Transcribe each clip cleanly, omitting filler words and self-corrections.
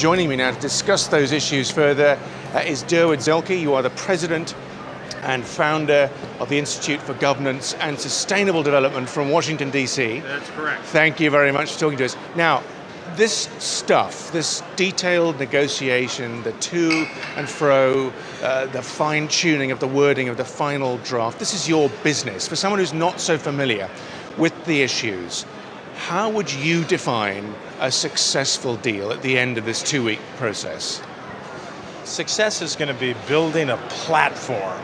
joining me now to discuss those issues further is Durwood Zaelke. You are the president and founder of the Institute for Governance and Sustainable Development from Washington, D.C. That's correct. Thank you very much for talking to us. Now, this stuff, this detailed negotiation, the to and fro, the fine-tuning of the wording of the final draft, this is your business. For someone who's not so familiar with the issues, how would you define a successful deal at the end of this 2-week process? Success is going to be building a platform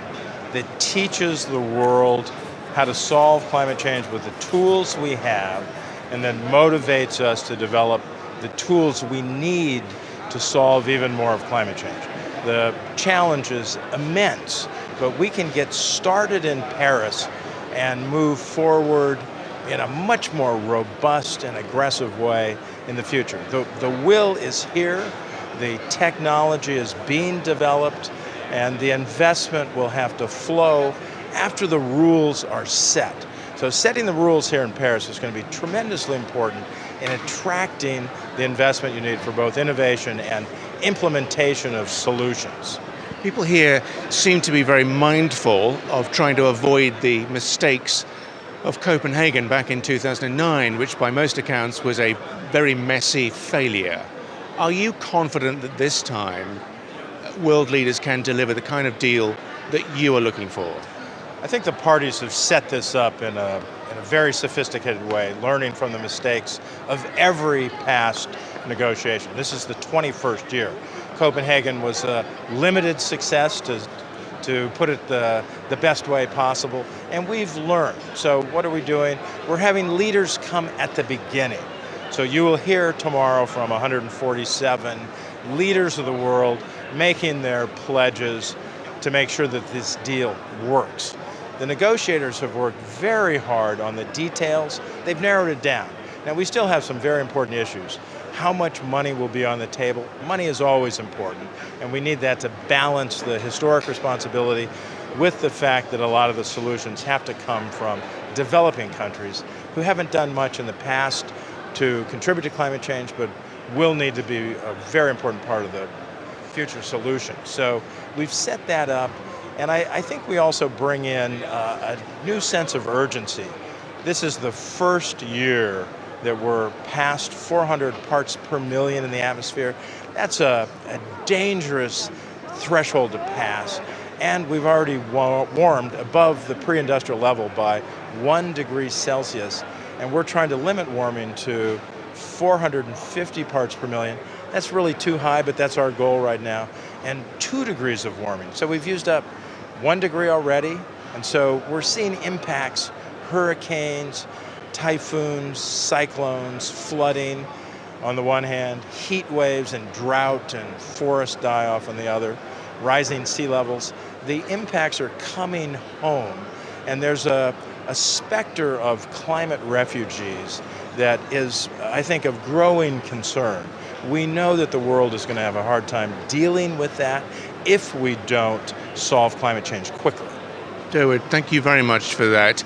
that teaches the world how to solve climate change with the tools we have, and then motivates us to develop the tools we need to solve even more of climate change. The challenge is immense, but we can get started in Paris and move forward in a much more robust and aggressive way in the future. The will is here, the technology is being developed, and the investment will have to flow after the rules are set. So setting the rules here in Paris is going to be tremendously important in attracting the investment you need for both innovation and implementation of solutions. People here seem to be very mindful of trying to avoid the mistakes of Copenhagen back in 2009, which by most accounts was a very messy failure. Are you confident that this time world leaders can deliver the kind of deal that you are looking for? I think the parties have set this up in a very sophisticated way, learning from the mistakes of every past negotiation. This is the 21st year. Copenhagen was a limited success, to put it the best way possible, and we've learned. So what are we doing? We're having leaders come at the beginning. So you will hear tomorrow from 147 leaders of the world making their pledges to make sure that this deal works. The negotiators have worked very hard on the details. They've narrowed it down. Now, we still have some very important issues. How much money will be on the table? Money is always important, and we need that to balance the historic responsibility with the fact that a lot of the solutions have to come from developing countries who haven't done much in the past to contribute to climate change, but will need to be a very important part of the future solution. So we've set that up, and I think we also bring in a new sense of urgency. This is the first year that we're past 400 parts per million in the atmosphere. That's a dangerous threshold to pass, and we've already warmed above the pre-industrial level by 1 degree Celsius, and we're trying to limit warming to 450 parts per million. That's really too high, but that's our goal right now, and 2 degrees of warming. So we've used up 1 degree already, and so we're seeing impacts, hurricanes, typhoons, cyclones, flooding on the one hand, heat waves and drought and forest die-off on the other, rising sea levels. The impacts are coming home, and there's a specter of climate refugees that is, I think, of growing concern. We know that the world is going to have a hard time dealing with that if we don't solve climate change quickly. Durwood, thank you very much for that.